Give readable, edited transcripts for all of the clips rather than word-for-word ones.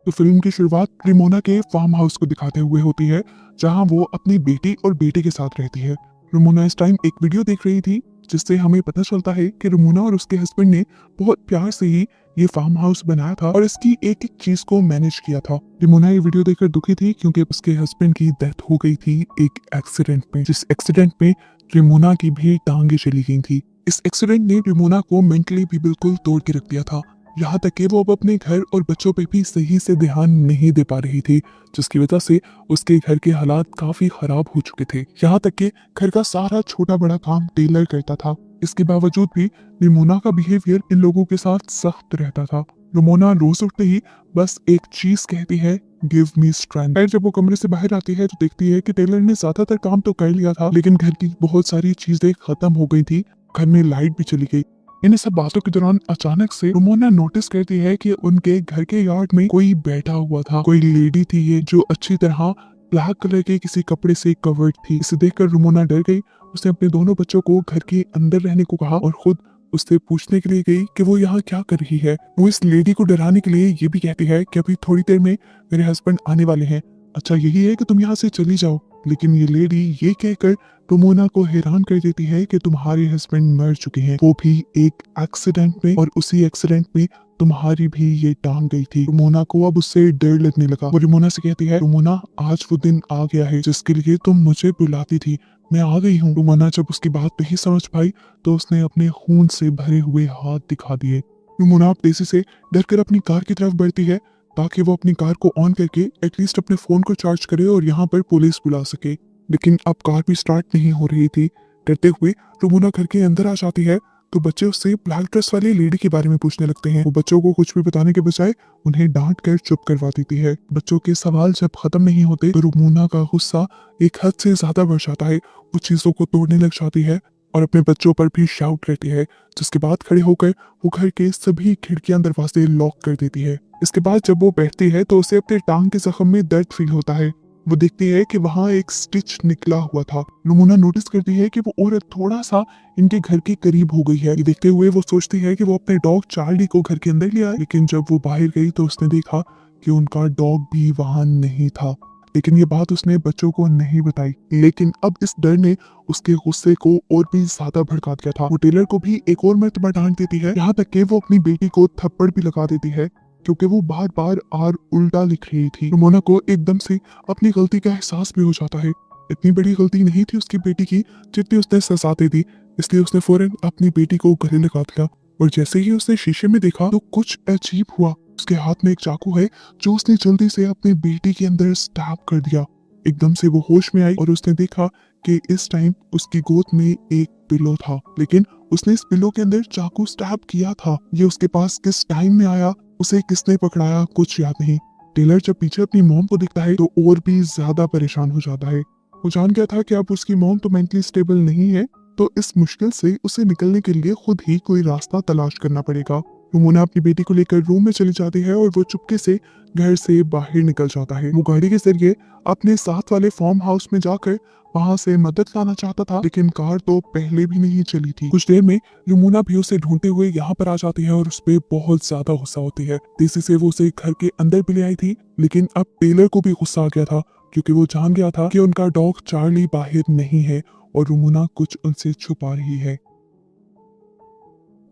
तो फिल्म की शुरुआत रेमोना के फार्म हाउस को दिखाते हुए होती है, जहां वो अपनी बेटी और बेटे के साथ रहती है। रेमोना इस टाइम एक वीडियो देख रही थी, जिससे हमें पता चलता है कि रेमोना और उसके हस्बैंड ने बहुत प्यार से ही ये फार्म हाउस बनाया था और इसकी एक एक चीज को मैनेज किया था। रेमोना ये वीडियो देखकर दुखी थी क्योंकि उसके हस्बैंड की डेथ हो गई थी एक एक्सीडेंट में, जिस एक्सीडेंट में रेमोना की भी टांगे चली गई थी। इस एक्सीडेंट ने रेमोना को मेंटली भी बिल्कुल तोड़ के रख दिया था, यहाँ तक कि वो अब अपने घर और बच्चों पे भी सही से ध्यान नहीं दे पा रही थी, जिसकी वजह से उसके घर के हालात काफी खराब हो चुके थे। यहाँ तक कि घर का सारा छोटा बड़ा काम टेलर करता था। इसके बावजूद भी रेमोना का बिहेवियर इन लोगों के साथ सख्त रहता था। रेमोना रोज उठते ही बस एक चीज कहती है, गिव मी स्ट्रेंथ। फिर जब वो कमरे से बाहर आती है तो देखती है कि टेलर ने ज्यादातर काम तो कर लिया था, लेकिन घर की बहुत सारी चीजें खत्म हो गई थी। घर में लाइट भी चली गई। इन सब बातों के दौरान अचानक से रेमोना नोटिस करती है कि उनके घर के यार्ड में कोई बैठा हुआ था। कोई लेडी थी ये, जो अच्छी तरह ब्लैक कलर के किसी कपड़े से कवर्ड थी। इसे देखकर रेमोना डर गई। उसने अपने दोनों बच्चों को घर के अंदर रहने को कहा और खुद उससे पूछने के लिए गई कि वो यहाँ क्या कर रही है। वो इस लेडी को डराने के लिए ये भी कहती है कि अभी थोड़ी देर में मेरे हस्बैंड आने वाले हैं, अच्छा यही है कि तुम यहाँ से चली जाओ। लेकिन ये लेडी ये कहकर रेमोना को हैरान कर देती है कि तुम्हारे हस्बैंड मर चुके हैं, वो भी एक एक्सीडेंट में, और उसी एक्सीडेंट में तुम्हारी भी ये टांग गई थी। रेमोना को अब उससे डर लगने लगा। वो रेमोना से कहती है, रेमोना आज वो दिन आ गया है जिसके लिए तुम मुझे बुलाती थी, मैं आ गई हूँ। रेमोना जब उसकी बात नहीं समझ पाई तो उसने अपने खून से भरे हुए हाथ दिखा दिए। रेमोना तेजी से डरकर अपनी कार की तरफ बढ़ती है ताकि वो अपनी कार को ऑन करके एटलीस्ट अपने फोन को चार्ज करे और यहाँ पर पुलिस बुला सके। लेकिन अब कार भी स्टार्ट नहीं हो रही थी। डरते हुए रेमोना घर के अंदर आ जाती है तो बच्चे उससे ब्लैक ड्रेस वाली लेडी के बारे में पूछने लगते हैं। वो बच्चों को कुछ भी बताने के बजाय उन्हें डांट कर चुप करवा देती है। बच्चों के सवाल जब खत्म नहीं होते तो रेमोना का गुस्सा एक हद से ज्यादा बढ़ जाता है। वो चीजों को तोड़ने लग जाती है और अपने बच्चों पर भी शाउट करती है, जिसके बाद खड़े होकर वो घर के सभी खिड़कियां दरवाजे लॉक कर देती है। इसके बाद जब वो बैठती है तो उसे अपने टांग के जख्म में दर्द फील होता है। वो देखती है कि वहाँ एक स्टिच निकला हुआ था। रेमोना नोटिस करती है कि वो औरत थोड़ा सा इनके घर के करीब हो गई है। ये देखते हुए वो सोचती है कि वो अपने डॉग चार्ली को घर के अंदर ले आए, लेकिन जब वो बाहर गई तो उसने देखा कि उनका डॉग भी वहाँ नहीं था। लेकिन ये बात उसने बच्चों को नहीं बताई। लेकिन अब इस डर ने उसके गुस्से को और भी ज्यादा भड़का दिया था। वो टेलर को भी एक और मर्तबा डांट देती है, यहाँ तक कि वो अपनी बेटी को थप्पड़ भी लगा देती है क्योंकि वो बार बार आर उल्टा लिख रही थी। रेमोना को एकदम से अपनी गलती का एहसास भी हो जाता है। इतनी बड़ी गलती नहीं थी उसकी बेटी की जितनी उसने सजा दे दी, इसलिए उसने फौरन अपनी बेटी को गले लगा दिया। और जैसे ही उसने शीशे में देखा तो कुछ अजीब हुआ। उसके हाथ में एक चाकू है जो उसने जल्दी से अपनी बेटी के अंदर स्टैब कर दिया। एकदम से वो होश में आई और उसने देखा कि इस टाइम उसकी गोद में एक पिलो था, लेकिन उसने इस पिलो के अंदर चाकू स्टैब किया था। ये उसके पास किस टाइम में आया, उसे किसने पकड़ाया, कुछ याद नहीं। टेलर जब पीछे अपनी मॉम को देखता है तो और भी ज्यादा परेशान हो जाता है। वो जान गया था कि अब उसकी मॉम तो मेंटली स्टेबल नहीं है, तो इस मुश्किल से उसे निकलने के लिए खुद ही कोई रास्ता तलाश करना पड़ेगा। रेमोना अपनी बेटी को लेकर रूम में चली जाती है और वो चुपके से घर से बाहर निकल जाता है। वो गाड़ी के जरिए अपने साथ वाले फार्म हाउस में जाकर वहां से मदद लाना चाहता था, लेकिन कार तो पहले भी नहीं चली थी। कुछ देर में रेमोना भी उसे ढूंढते हुए यहाँ पर आ जाती है और उस पर बहुत ज्यादा गुस्सा होती है। तेजी से वो उसे घर के अंदर भी ले आई थी, लेकिन अब टेलर को भी गुस्सा आ गया था क्योंकि वो जान गया था कि उनका डॉग चार्ली बाहर नहीं है और रेमोना कुछ उनसे छुपा रही है।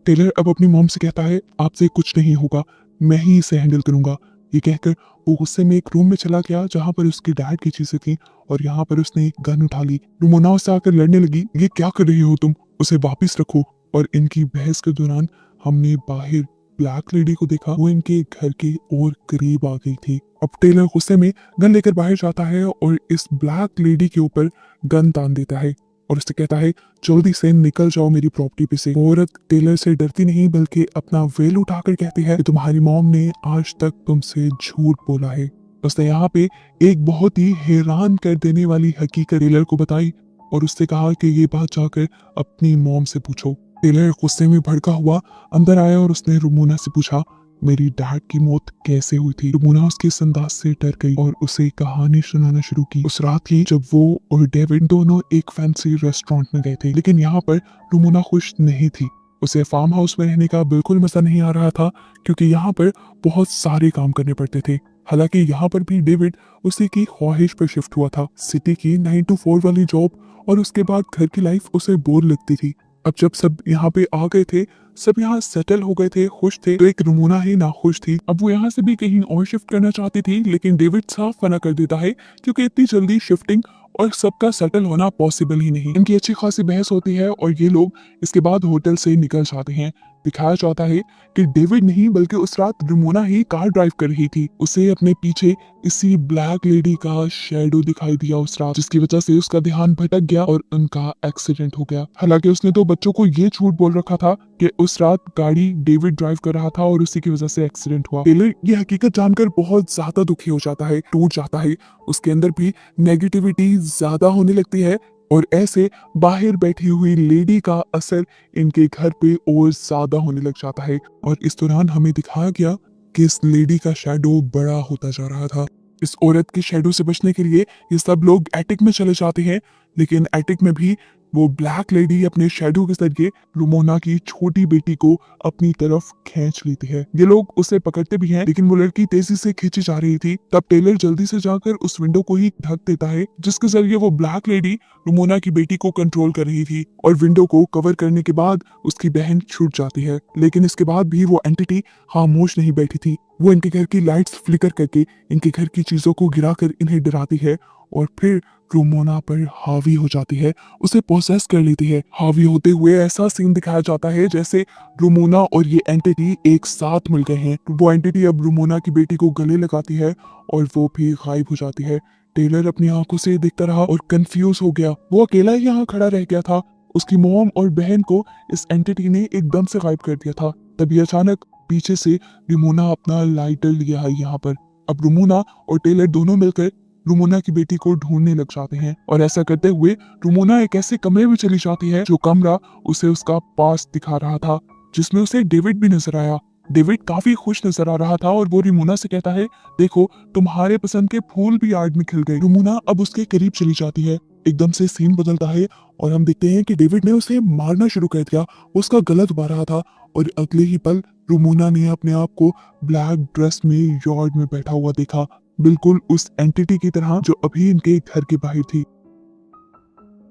टेलर अब अपनी मॉम से कहता है, आपसे कुछ नहीं होगा, मैं ही इसे हैंडल करूंगा। ये कहकर वो गुस्से में एक रूम में चला गया जहां पर उसकी डैड की चीजें थी और यहाँ पर उसने एक गन उठा ली। रेमोना उससे आकर लड़ने लगी, ये क्या कर रही हो तुम, उसे वापिस रखो। और इनकी बहस के दौरान हमने बाहर ब्लैक लेडी को देखा, वो इनके घर के और करीब आ गई थी। अब टेलर गुस्से में गन लेकर बाहर जाता है और इस ब्लैक लेडी के ऊपर गन तान देता है और उससे कहता है, जल्दी से निकल जाओ मेरी प्रॉपर्टी पे से। औरत टेलर से डरती नहीं बल्कि अपना वेल उठाकर कहती है कि तुम्हारी मॉम ने आज तक तुमसे झूठ बोला है। उसने यहाँ पे एक बहुत ही हैरान कर देने वाली हकीकत टेलर को बताई और उससे कहा कि ये बात जाकर अपनी मॉम से पूछो। टेलर गुस्से में भड़का हुआ अंदर आया और उसने रेमोना से पूछा, मेरी डैड की मौत कैसे हुई थी। रेमोना उसके इस अंदाज से डर गई और उसे कहानी सुनाना शुरू की। उस रात की जब वो और डेविड दोनों एक फैंसी रेस्टोरेंट में गए थे, लेकिन यहाँ पर रेमोना खुश नहीं थी। उसे फार्म हाउस में रहने का बिल्कुल मजा नहीं आ रहा था क्योंकि यहाँ पर बहुत सारे काम करने पड़ते थे। हालांकि यहाँ पर भी डेविड उसी की ख्वाहिश पर शिफ्ट हुआ था। सिटी की 9 to 4 वाली जॉब और उसके बाद घर की लाइफ उसे बोर लगती थी। अब जब सब यहाँ पे आ गए थे, सब यहाँ सेटल हो गए थे, खुश थे, तो एक रुमोना ही नाखुश थी। अब वो यहाँ से भी कहीं और शिफ्ट करना चाहती थी, लेकिन डेविड साफ मना कर देता है क्योंकि इतनी जल्दी शिफ्टिंग और सबका सेटल होना पॉसिबल ही नहीं। इनकी अच्छी खासी बहस होती है और ये लोग इसके बाद होटल से निकल जाते हैं। दिखाया जाता है कि डेविड नहीं बल्कि उस रात रुमोना ही कार ड्राइव कर रही थी। उसे अपने पीछे इसी ब्लैक लेडी का शेडो दिखाई दिया उस रात, जिसकी वजह से उसका ध्यान भटक गया और उनका एक्सीडेंट हो गया। हालांकि उसने तो बच्चों को ये झूठ बोल रखा था कि उस रात गाड़ी डेविड ड्राइव कर रहा था और उसी की वजह से एक्सीडेंट हुआ। टेलर ये हकीकत जानकर बहुत ज्यादा दुखी हो जाता है, टूट जाता है। उसके अंदर भी नेगेटिविटी ज्यादा होने लगती है और ऐसे बाहर बैठी हुई लेडी का असर इनके घर पे और ज्यादा होने लग जाता है। और इस दौरान हमें दिखाया गया कि इस लेडी का शैडो बड़ा होता जा रहा था। इस औरत के शैडो से बचने के लिए ये सब लोग एटिक में चले जाते हैं, लेकिन एटिक में भी वो ब्लैक लेडी अपने शैडो के जरिए रुमोना की छोटी बेटी को अपनी तरफ खींच लेती है। ये लोग उसे पकड़ते भी हैं, लेकिन वो लड़की तेजी से खींची जा रही थी। तब टेलर जल्दी से जाकर उस विंडो को ही ढक देता है, जिसके जरिए वो ब्लैक लेडी रुमोना की बेटी को कंट्रोल कर रही थी। और विंडो को कवर करने के बाद उसकी बहन छूट जाती है, लेकिन इसके बाद भी वो एंटिटी खामोश नहीं बैठी थी। वो इनके घर की लाइट्स फ्लिकर करके इनके घर की चीजों को गिराकर इन्हें डराती है और फिर रुमोना पर हावी हो जाती है, उसे पोसेस कर लेती है। हावी होते हुए ऐसा सीन दिखाया जाता है जैसे रुमोना और ये एंटिटी एक साथ मिल गए हैं। वो एंटिटी अब रुमोना की बेटी को गले लगाती है और वो भी गायब हो जाती है। टेलर अपनी आंखों से देखता रहा और कंफ्यूज हो गया। वो अकेला ही यहाँ खड़ा रह गया था। उसकी मॉम और बहन को इस एंटिटी ने एकदम से गायब कर दिया था। तभी अचानक पीछे से रुमोना अपना लाइटर लिया है यहाँ पर। अब रुमोना और टेलर दोनों मिलकर रुमोना की बेटी को ढूंढने लग जाते हैं और ऐसा करते हुए रुमोना एक ऐसे कमरे में चली जाती है जो कमरा उसे उसका पास दिखा रहा था, जिसमें उसे डेविड भी नजर आया। डेविड काफी खुश नजर आ रहा था और वो रुमोना से कहता है, देखो तुम्हारे पसंद के फूल भी यार्ड में खिल गए। रुमोना अब उसके करीब चली जाती है। एकदम से सीन बदलता है और हम देखते हैं कि डेविड ने उसे मारना शुरू कर दिया। वो उसका गला दबा रहा था और अगले ही पल रुमोना ने अपने आप को ब्लैक ड्रेस में यार्ड में बैठा हुआ देखा, बिल्कुल उस एंटिटी की तरह जो अभी इनके घर के बाहर थी।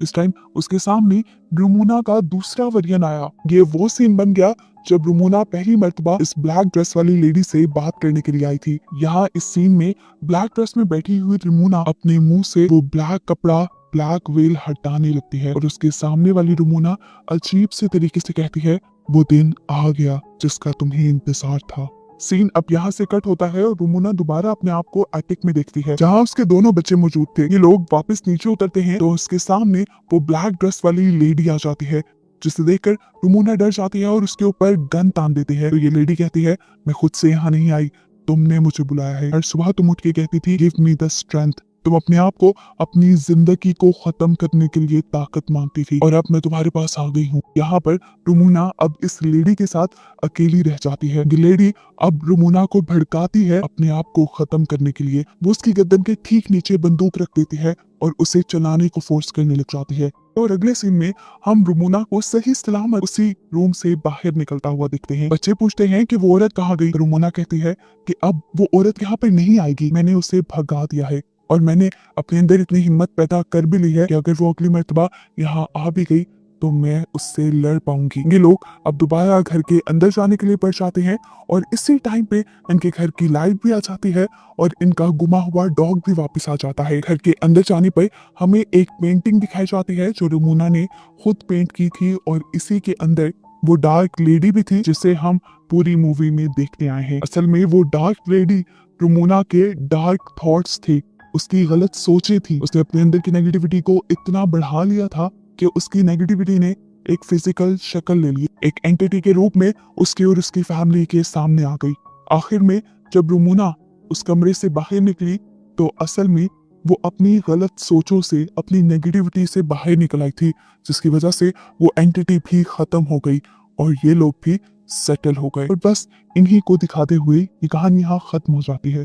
इस टाइम उसके सामने रुमोना का दूसरा वर्जन आया। ये वो सीन बन गया जब रुमोना पहली मर्तबा इस ब्लैक ड्रेस वाली लेडी से बात करने के लिए आई थी। यहाँ इस सीन में ब्लैक ड्रेस में बैठी हुई रुमोना अपने मुंह से वो ब्लैक कपड़ा, ब्लैक वेल हटाने लगती है और उसके सामने वाली रुमोना अजीब से तरीके से कहती है, वो दिन आ गया जिसका तुम्हें इंतजार था। सीन अब यहाँ से कट होता है और रुमोना दोबारा अपने आप को एटिक में देखती है, जहाँ उसके दोनों बच्चे मौजूद थे। ये लोग वापस नीचे उतरते हैं तो उसके सामने वो ब्लैक ड्रेस वाली लेडी आ जाती है, जिसे देखकर रुमोना डर जाती है और उसके ऊपर गन तान देती है। तो ये लेडी कहती है, मैं खुद से यहाँ नहीं आई, तुमने मुझे बुलाया है। हर सुबह तुम उठ के कहती थी, गिव मी द स्ट्रेंथ। तुम अपने आप को अपनी जिंदगी को खत्म करने के लिए ताकत मांगती थी और अब मैं तुम्हारे पास आ गई हूँ। यहाँ पर रुमोना अब इस लेडी के साथ अकेली रह जाती है। लेडी अब रुमोना को भड़काती है अपने आप को खत्म करने के लिए। वो उसकी गर्दन के ठीक नीचे बंदूक रख देती है और उसे चलाने को फोर्स करने लग जाती है। और अगले सीन में हम रुमोना को सही सलामत उसी रूम से बाहर निकलता हुआ देखते हैं। बच्चे पूछते हैं कि वो औरत कहाँ गई। रुमोना कहती है कि अब वो औरत यहाँ पर नहीं आएगी, मैंने उसे भगा दिया है और मैंने अपने अंदर इतनी हिम्मत पैदा कर भी ली है कि अगर वो अगली मर्तबा यहाँ आ भी गई तो मैं उससे लड़ पाऊंगी। ये लोग अब दोबारा घर के अंदर जाने के लिए बढ़ जाते हैं और इसी टाइम पे इनके घर की लाइट भी आ जाती है और इनका गुमा हुआ डॉग भी वापस आ जाता है। घर के अंदर जाने पर हमें एक पेंटिंग दिखाई जाती है जो रुमोना ने खुद पेंट की थी और इसी के अंदर वो डार्क लेडी भी थी जिसे हम पूरी मूवी में देखते आए हैं। असल में वो डार्क लेडी रुमोना के डार्क थॉट्स थे, उसकी गलत सोचें थी। उसने अपने अंदर की नेगेटिविटी को इतना बढ़ा लिया था कि उसकी नेगेटिविटी ने एक फिजिकल शक्ल ले ली, एक एंटिटी के रूप में उसकी और उसकी फैमिली के सामने आ गई। आखिर में जब रुमोना उस कमरे से बाहर निकली तो असल में वो अपनी गलत सोचों से, अपनी नेगेटिविटी से बाहर निकल आई थी, जिसकी वजह से वो एंटिटी भी खत्म हो गई और ये लोग भी सेटल हो गए। और बस इन्हीं को दिखाते हुए ये कहानी यहाँ खत्म हो जाती है।